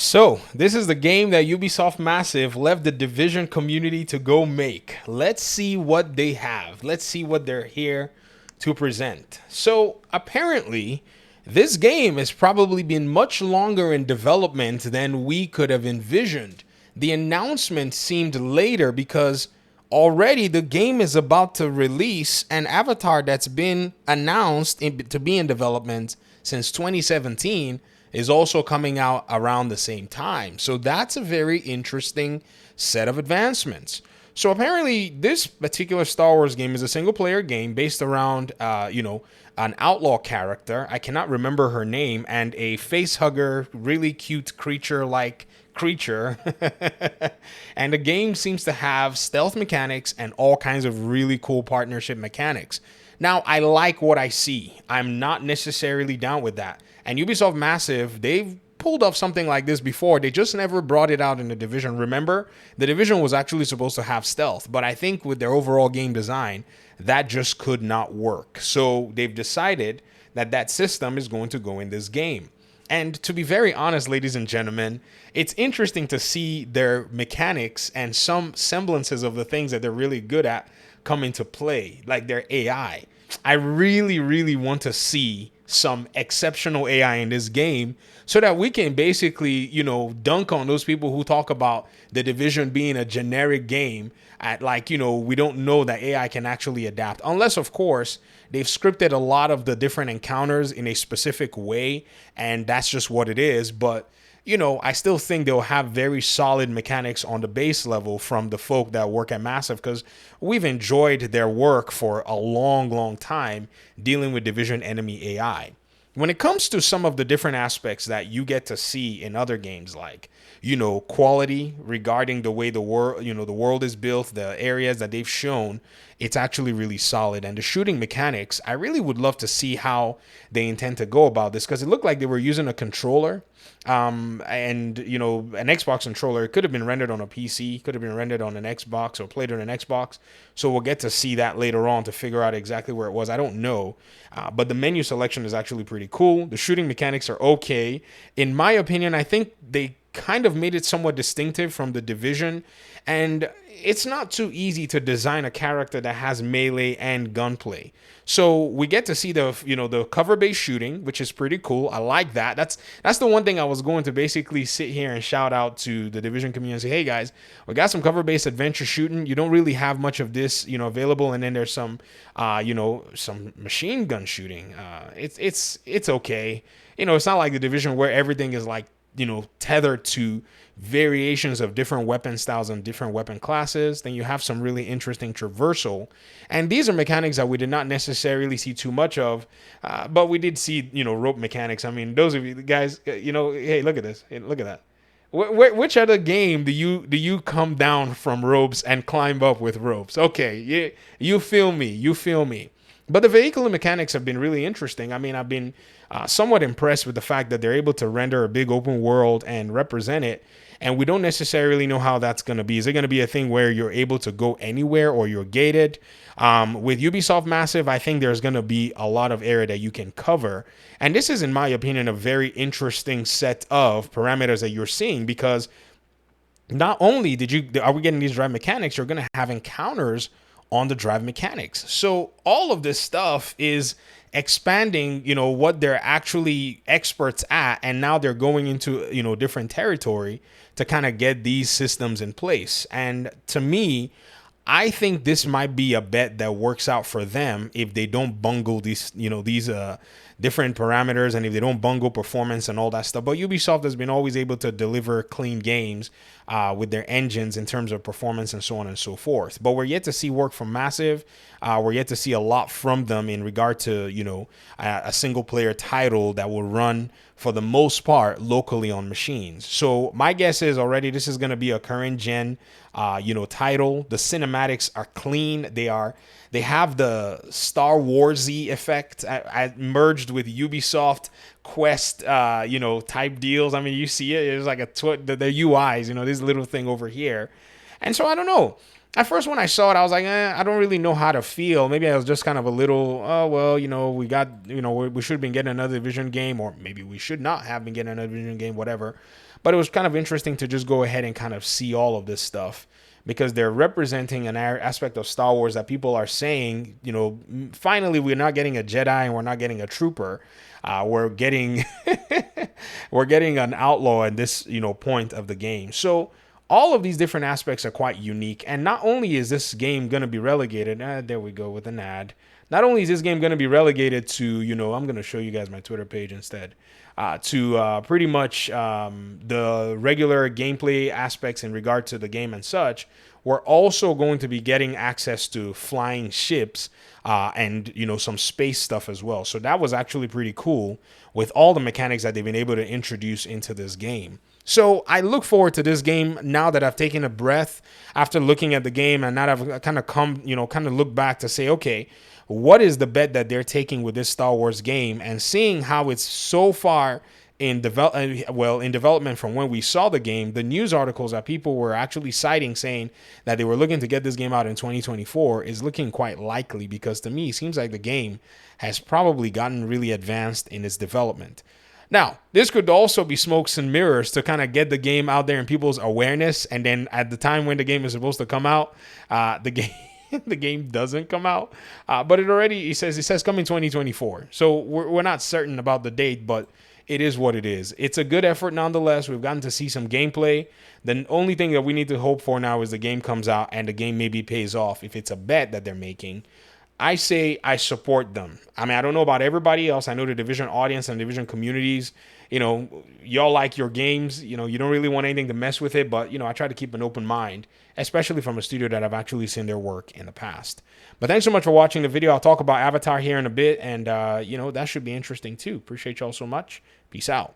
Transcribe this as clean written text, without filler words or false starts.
So, this is the game that Ubisoft Massive left the Division community to go make. Let's see what they have. Let's see what they're here to present. So, apparently, this game has probably been much longer in development than we could have envisioned. The announcement seemed later because already the game is about to release an avatar that's been announced to be in development since 2017 is also coming out around the same time. So that's a very interesting set of advancements. So apparently, this particular Star Wars game is a single-player game based around, an outlaw character. I cannot remember her name, and a face-hugger, really cute creature-like creature. And the game seems to have stealth mechanics and all kinds of really cool partnership mechanics. Now, I like what I see. I'm not necessarily down with that. And Ubisoft Massive, they've pulled off something like this before. They just never brought it out in the Division. Remember, the Division was actually supposed to have stealth, but I think with their overall game design, that just could not work. So they've decided that that system is going to go in this game. And to be very honest, ladies and gentlemen, it's interesting to see their mechanics and some semblances of the things that they're really good at come into play, like their AI. I really, really want to see some exceptional AI in this game so that we can basically, dunk on those people who talk about the Division being a generic game at we don't know that AI can actually adapt. Unless, of course, they've scripted a lot of the different encounters in a specific way, and that's just what it is. But I still think they'll have very solid mechanics on the base level from the folk that work at Massive, because we've enjoyed their work for a long, long time dealing with Division enemy AI. When it comes to some of the different aspects that you get to see in other games, like, quality regarding the way the world is built, the areas that they've shown, it's actually really solid. And the shooting mechanics, I really would love to see how they intend to go about this, because it looked like they were using a controller and an Xbox controller. It could have been rendered on a PC, could have been rendered on an Xbox or played on an Xbox. So we'll get to see that later on to figure out exactly where it was. I don't know. But the menu selection is actually pretty cool. The shooting mechanics are okay. In my opinion, I think they kind of made it somewhat distinctive from the Division. And it's not too easy to design a character that has melee and gunplay. So we get to see the cover-based shooting, which is pretty cool. I like that. That's the one thing I was going to basically sit here and shout out to the Division community and say, hey guys, we got some cover-based adventure shooting. You don't really have much of this, available. And then there's some, some machine gun shooting. It's okay. It's not like the Division where everything is tethered to variations of different weapon styles and different weapon classes. Then you have some really interesting traversal, and these are mechanics that we did not necessarily see too much of, but we did see rope mechanics. I mean, those of you guys, hey, look at this, hey, look at that. Which other game do you come down from ropes and climb up with ropes? Okay, you feel me. But the vehicular mechanics have been really interesting. I mean, I've been somewhat impressed with the fact that they're able to render a big open world and represent it. And we don't necessarily know how that's going to be. Is it going to be a thing where you're able to go anywhere or you're gated? With Ubisoft Massive, I think there's going to be a lot of area that you can cover. And this is, in my opinion, a very interesting set of parameters that you're seeing, because not only are we getting these drive mechanics, you're going to have encounters on the drive mechanics. So all of this stuff is expanding, what they're actually experts at, and now they're going into, different territory to kind of get these systems in place. And to me, I think this might be a bet that works out for them if they don't bungle these different parameters, and if they don't bungle performance and all that stuff. But Ubisoft has been always able to deliver clean games with their engines in terms of performance and so on and so forth. But we're yet to see work from Massive. We're yet to see a lot from them in regard to, a single player title that will run for the most part locally on machines. So my guess is already this is going to be a current gen, title. The cinematics are clean. They have the Star Wars-y effect merged with Ubisoft Quest, type deals. I mean, you see it. It's like the UIs, this little thing over here. And so I don't know. At first, when I saw it, I was like, I don't really know how to feel. Maybe I was just kind of a little, we got, we should have been getting another Division game, or maybe we should not have been getting another Division game, whatever. But it was kind of interesting to just go ahead and kind of see all of this stuff, because they're representing an aspect of Star Wars that people are saying, finally we're not getting a Jedi and we're not getting a trooper. We're getting we're getting an outlaw at this, point of the game. So all of these different aspects are quite unique. And not only is this game going to be relegated, there we go with an ad. Not only is this game going to be relegated to, I'm going to show you guys my Twitter page instead, to pretty much the regular gameplay aspects in regard to the game and such, we're also going to be getting access to flying ships and, some space stuff as well. So that was actually pretty cool with all the mechanics that they've been able to introduce into this game. So I look forward to this game now that I've taken a breath after looking at the game, and now I've kind of kind of look back to say, okay, what is the bet that they're taking with this Star Wars game, and seeing how it's so far in development from when we saw the game. The news articles that people were actually citing saying that they were looking to get this game out in 2024 is looking quite likely, because to me it seems like the game has probably gotten really advanced in its development. Now, this could also be smokes and mirrors to kind of get the game out there in people's awareness, and then at the time when the game is supposed to come out, the game the game doesn't come out. But it says coming 2024. So we're not certain about the date, but it is what it is. It's a good effort nonetheless. We've gotten to see some gameplay. The only thing that we need to hope for now is the game comes out and the game maybe pays off. If it's a bet that they're making, I say I support them. I mean, I don't know about everybody else. I know the Division audience and Division communities, y'all like your games. You don't really want anything to mess with it. But, I try to keep an open mind, especially from a studio that I've actually seen their work in the past. But thanks so much for watching the video. I'll talk about Avatar here in a bit. And, that should be interesting too. Appreciate y'all so much. Peace out.